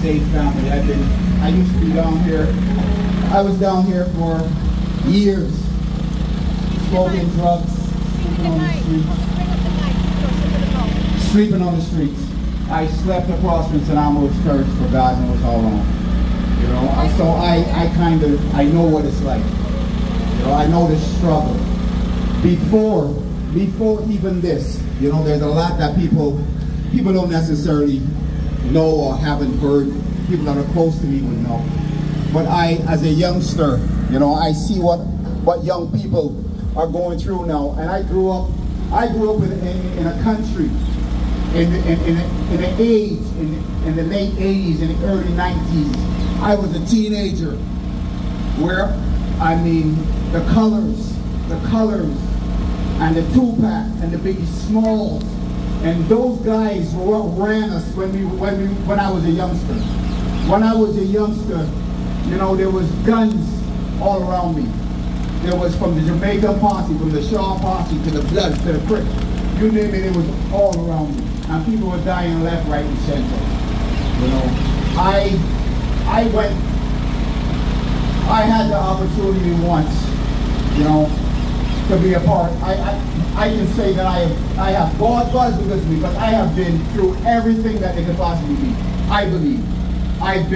safe family. I used to be down here. I was down here for years, smoking drugs, sleeping on the streets. I slept across from St. Ambrose Church for God knows how long. You know, so I know what it's like. You know, I know the struggle. Before even this, you know, there's a lot that people don't necessarily know or haven't heard. People that are close to me would know. But as a youngster, you know, I see what young people are going through now. And I grew up in a country in the late 80s and the early 90s. I was a teenager where, I mean, the colors and the two-pack and the Biggie Smalls, and those guys were what ran us when I was a youngster. When I was a youngster, you know, there was guns all around me. There was from the Jamaican posse, from the Shaw posse, to the Bloods, to the Crips. You name it, it was all around me. And people were dying left, right, and center. You know, I had the opportunity once, you know, to be a part. I can say that I have God is with me, but I have been through everything that they could possibly be. I believe. I've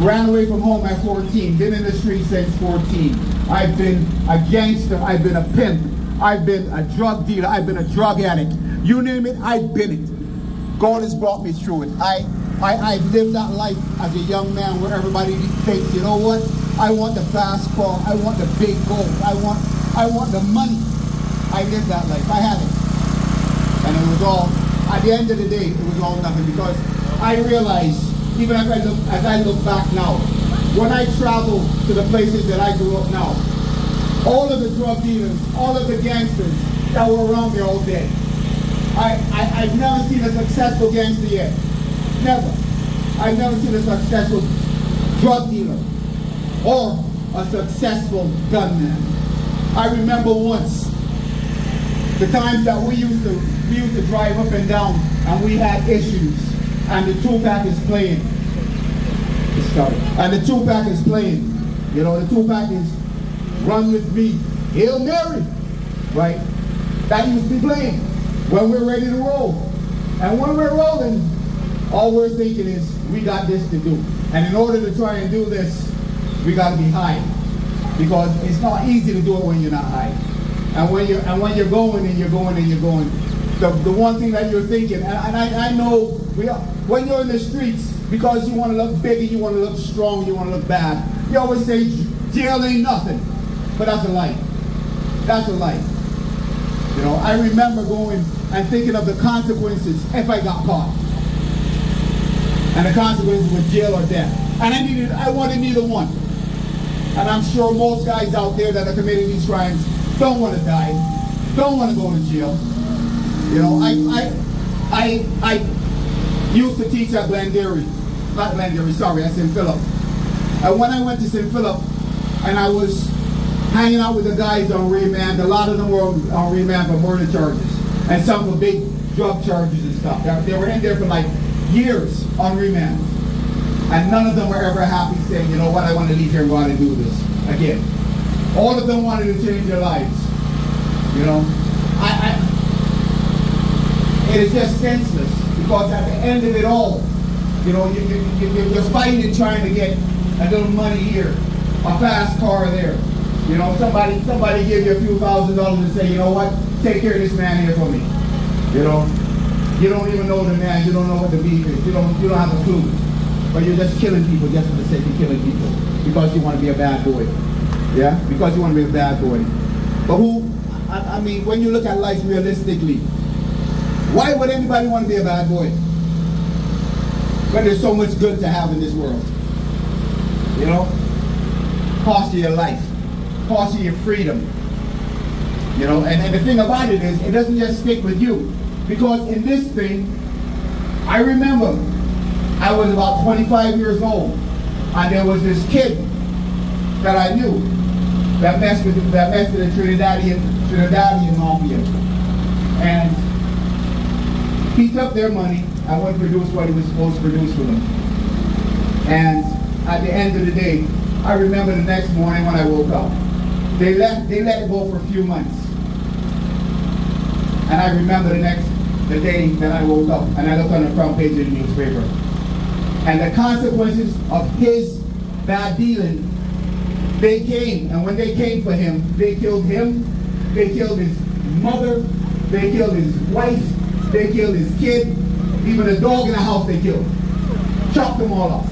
ran away from home at 14, been in the streets since 14. I've been a gangster, I've been a pimp, I've been a drug dealer, I've been a drug addict. You name it, I've been it. God has brought me through it. I've lived that life as a young man where everybody thinks, you know what? I want the fast car, I want the big gold, I want the money. I lived that life, I had it. And it was all, at the end of the day, it was all nothing, because I realized, even as I look back now, when I travel to the places that I grew up now, all of the drug dealers, all of the gangsters that were around me all day, I've never seen a successful gangster yet. Never. I've never seen a successful drug dealer or a successful gunman. I remember once the times that we used to drive up and down and we had issues, and the two-pack is playing. And the two-pack is playing. You know, the two-pack is Run With Me, Hail Mary, right? That used to be playing when we're ready to roll. And when we're rolling, all we're thinking is, we got this to do. And in order to try and do this, we got to be high. Because it's not easy to do it when you're not high. And when you're going and you're going and you're going, the one thing that you're thinking, and I know when you're in the streets, because you want to look big and you want to look strong, you want to look bad, you always say jail ain't nothing. But that's a lie. That's a lie. You know, I remember going and thinking of the consequences if I got caught. And the consequences were jail or death. And I wanted neither one. And I'm sure most guys out there that are committing these crimes don't want to die, don't want to go to jail. You know, I used to teach at Glenderry, not Glenderry, sorry, at St. Philip. And when I went to St. Philip and I was hanging out with the guys on remand, a lot of them were on remand for murder charges and some for big drug charges and stuff. They were in there for like years on remand. And none of them were ever happy saying, you know what, I want to leave here and go out and do this again. All of them wanted to change their lives. You know, it is just senseless, because at the end of it all, you know, you're fighting and trying to get a little money here, a fast car there. You know, somebody give you a few $1,000s and say, you know what, take care of this man here for me. You know, you don't even know the man, you don't know what the beef is, you don't have a clue. But you're just killing people just for the sake of killing people, because you want to be a bad boy. Yeah? Because you want to be a bad boy. But I mean, when you look at life realistically, why would anybody want to be a bad boy when there's so much good to have in this world? You know? Cost you your life. Cost you your freedom. You know, and the thing about it is, it doesn't just stick with you. Because in this thing, I remember I was about 25 years old, and there was this kid that I knew that messed with the Trinidadian mafia. And he took their money and went to produce what he was supposed to produce for them. And at the end of the day, I remember the next morning when I woke up. They let it go for a few months. And I remember the day that I woke up and I looked on the front page of the newspaper. And the consequences of his bad dealing, they came. And when they came for him, they killed him, they killed his mother, they killed his wife, they killed his kid, even the dog in the house they killed. Chopped them all off.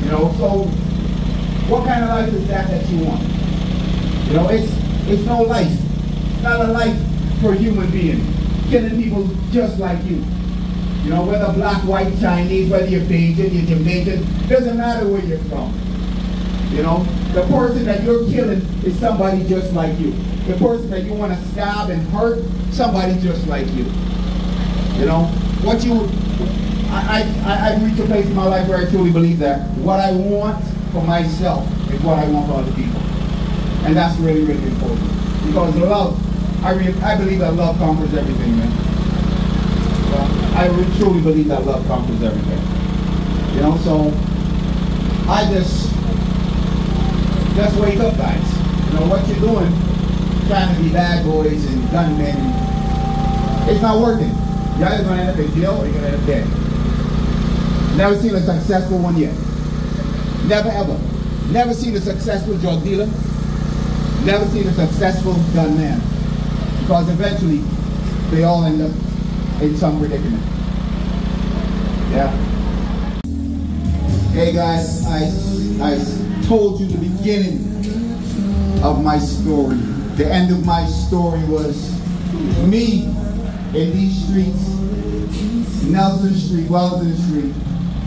You know, so what kind of life is that you want? You know, it's no life. It's not a life for a human being. Killing people just like you. You know, whether black, white, Chinese, whether you're Bajan, you're Jamaican, doesn't matter where you're from. You know, the person that you're killing is somebody just like you. The person that you want to stab and hurt, somebody just like you. You know, I've reached a place in my life where I truly believe that what I want for myself is what I want for other people. And that's really, really important. Because love, I believe that love conquers everything, man. I really, truly believe that love conquers everything. You know, so I just wake up, guys. You know, what you're doing, trying to be bad boys and gunmen, it's not working. You're either going to end up in jail or you're going to end up dead. Never seen a successful one yet. Never ever. Never seen a successful drug dealer. Never seen a successful gunman. Because eventually, they all end up in some predicament. Yeah. Hey guys, I told you the beginning of my story. The end of my story was me in these streets, Nelson Street, Wellington Street,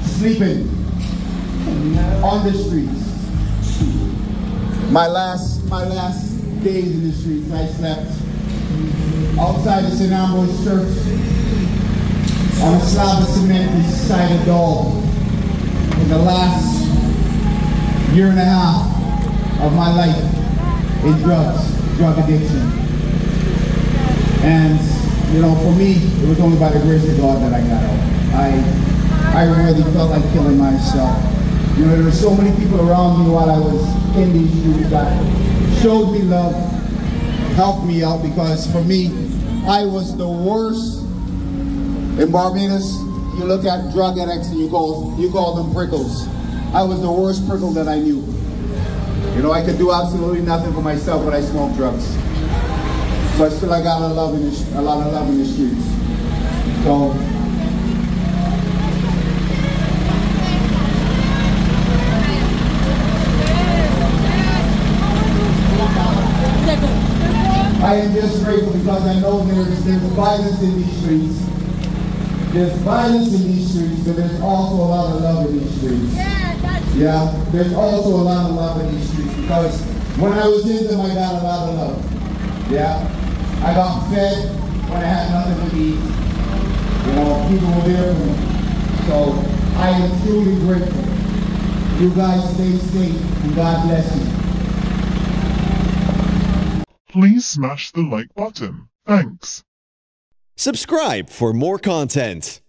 sleeping on the streets. My last days in the streets, I slept outside the St. Ambrose Church on a slab of cement beside a door. In the last year and a half of my life in drug addiction. And you know, for me, it was only by the grace of God that I got out. I really felt like killing myself. You know, there were so many people around me while I was in these streets that showed me love, helped me out, because for me, I was the worst. In Barbados, you look at drug addicts and you call them prickles. I was the worst prickle that I knew. You know, I could do absolutely nothing for myself when I smoked drugs. But still I got a lot of love in the streets. So I am just grateful because I know there's violence in these streets. There's violence in these streets, but there's also a lot of love in these streets. Yeah, there's also a lot of love in these streets, because when I was in them, I got a lot of love. Yeah, I got fed when I had nothing to eat. You know, people were there for me. So I am truly grateful. You guys stay safe and God bless you. Please smash the like button. Thanks. Subscribe for more content.